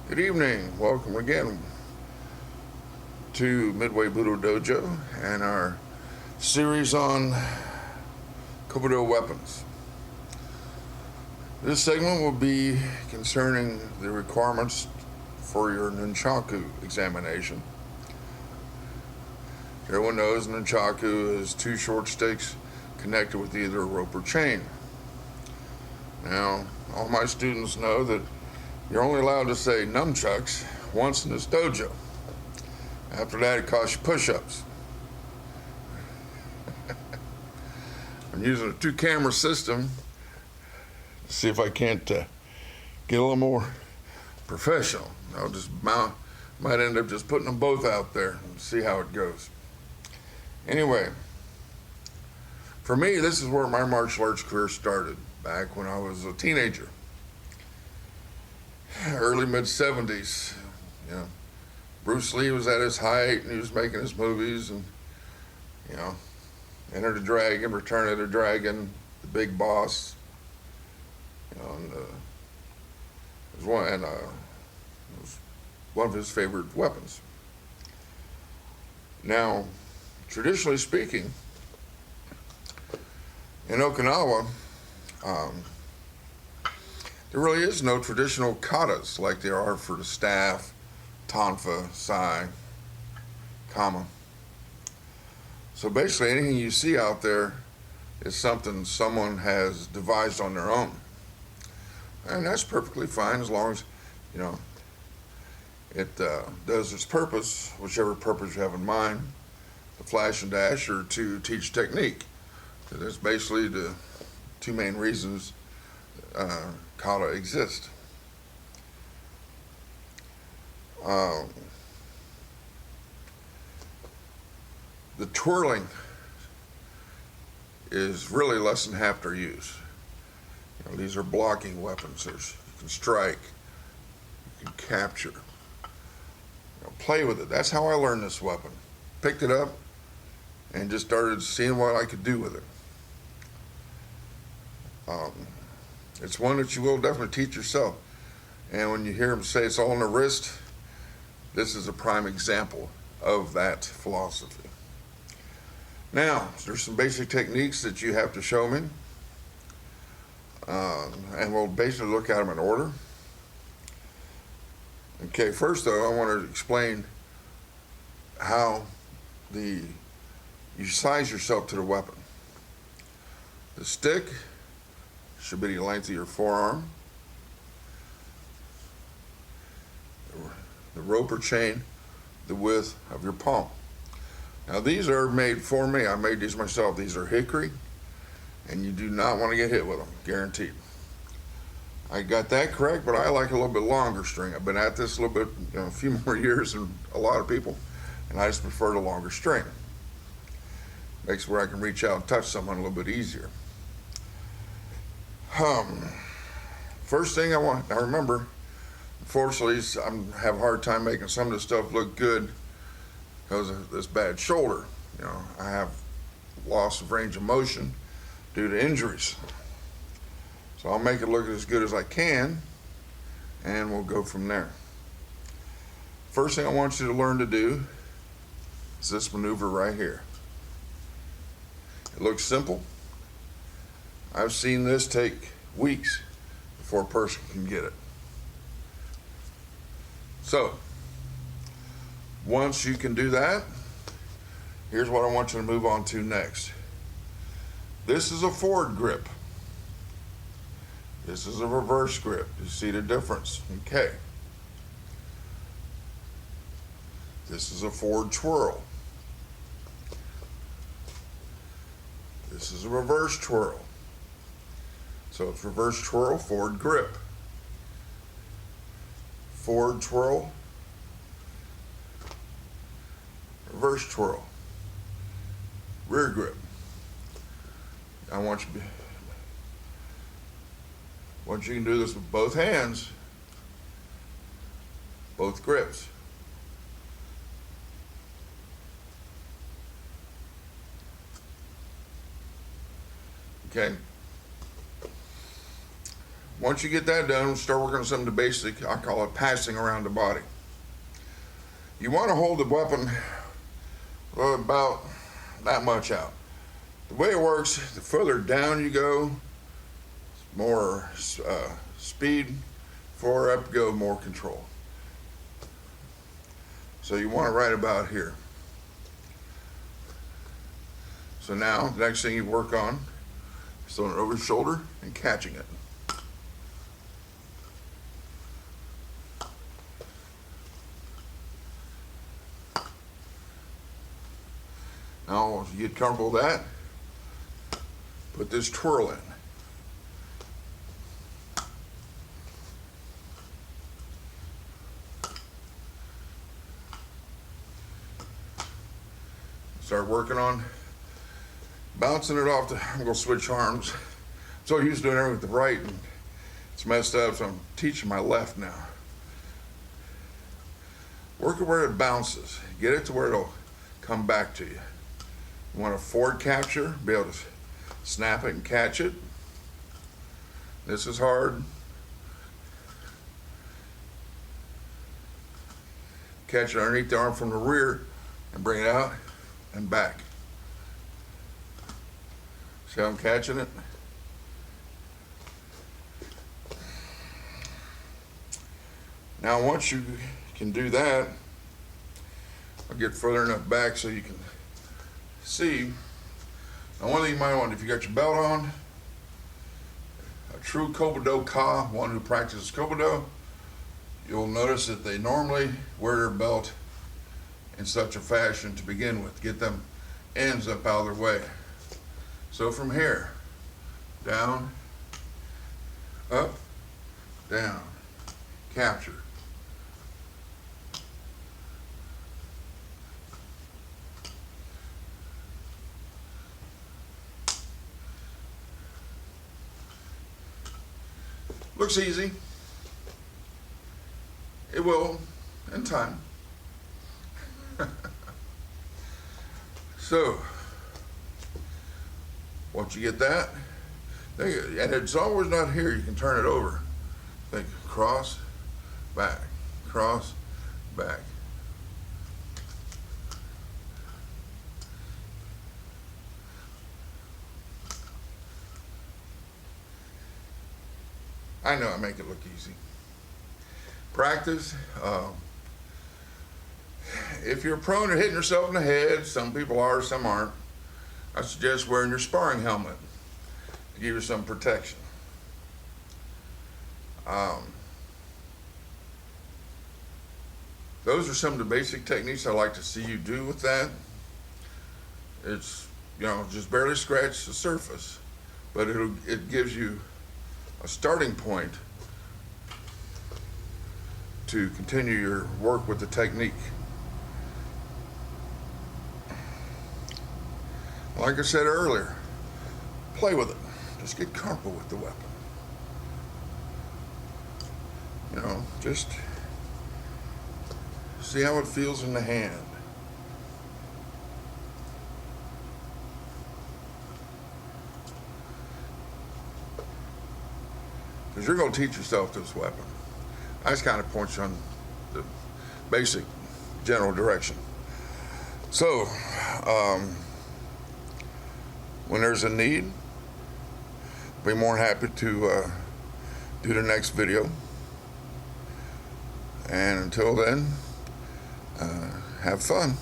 Good evening. Welcome again to Midway Budo Dojo and our series on Kobudo weapons. This segment will be concerning the requirements for your Nunchaku examination. Everyone knows Nunchaku is two short sticks connected with either a rope or chain. Now, all my students know that you're only allowed to say nunchucks once in this dojo. After that, it costs you push-ups. I'm using a two-camera system to see if I can't get a little more professional. I'll just might end up just putting them both out there and see how it goes. Anyway, for me, this is where my martial arts career started, back when I was a teenager. Early mid-70s, Bruce Lee was at his height and he was making his movies and, Enter the Dragon, Return of the Dragon, The Big Boss, and it was one of his favorite weapons. Now, traditionally speaking, in Okinawa, there really is no traditional katas like there are for the staff, tonfa, sai, kama. So basically anything you see out there is something someone has devised on their own. And that's perfectly fine as long as, it does its purpose, whichever purpose you have in mind, to flash and dash or to teach technique. So that's basically the two main reasons kata exist. The twirling is really less than half their use. These are blocking weapons. You can strike, you can capture, play with it. That's how I learned this weapon. Picked it up and just started seeing what I could do with it. It's one that you will definitely teach yourself. And when you hear them say it's all in the wrist, this is a prime example of that philosophy. Now, there's some basic techniques that you have to show me. And we'll basically look at them in order. Okay, first though, I want to explain how you size yourself to the weapon. The stick should be the length of your forearm. The rope or chain, the width of your palm. Now these are made for me. I made these myself. These are hickory, and you do not want to get hit with them, guaranteed. I got that correct, but I like a little bit longer string. I've been at this a little bit, a few more years than a lot of people, and I just prefer the longer string. Makes it where I can reach out and touch someone a little bit easier. First thing I remember, unfortunately, I have a hard time making some of this stuff look good because of this bad shoulder. I have loss of range of motion due to injuries. So I'll make it look as good as I can, and we'll go from there. First thing I want you to learn to do is this maneuver right here. It looks simple. I've seen this take weeks before a person can get it. So, once you can do that, here's what I want you to move on to next. This is a forward grip. This is a reverse grip. You see the difference? Okay. This is a forward twirl. This is a reverse twirl. So it's reverse twirl, forward grip. Forward twirl, reverse twirl, rear grip. I want you can do this with both hands, both grips. Okay. Once you get that done, start working on some of the basic, I call it passing around the body. You want to hold the weapon about that much out. The way it works, the further down you go, more speed, further up you go, more control. So you want it right about here. So now, the next thing you work on is throwing it over your shoulder and catching it. Now, if you get comfortable with that, put this twirl in. Start working on bouncing it off. I'm gonna switch arms. I'm so used to doing everything with the right, and it's messed up, so I'm teaching my left now. Work it where it bounces. Get it to where it'll come back to you. You want a forward capture, be able to snap it and catch it. This is hard. Catch it underneath the arm from the rear and bring it out and back. See how I'm catching it? Now once you can do that, I'll get further enough back so you can see. Now one thing you might want, if you got your belt on, a true Kobudo Ka, one who practices Kobudo, you'll notice that they normally wear their belt in such a fashion to begin with, get them ends up out of their way. So from here, down, up, down, capture. Looks easy. It will in time. So, once you get that, and it's always not here, you can turn it over. Think cross, back, cross, back. I know I make it look easy. Practice. If you're prone to hitting yourself in the head, some people are, some aren't, I suggest wearing your sparring helmet to give you some protection. Those are some of the basic techniques I like to see you do with that. It's, just barely scratch the surface, but it gives you a starting point to continue your work with the technique. Like I said earlier, play with it. Just get comfortable with the weapon. Just see how it feels in the hand. Because you're going to teach yourself this weapon. I just kind of point you on the basic general direction. So, when there's a need, I'll be more than happy to do the next video. And until then, have fun.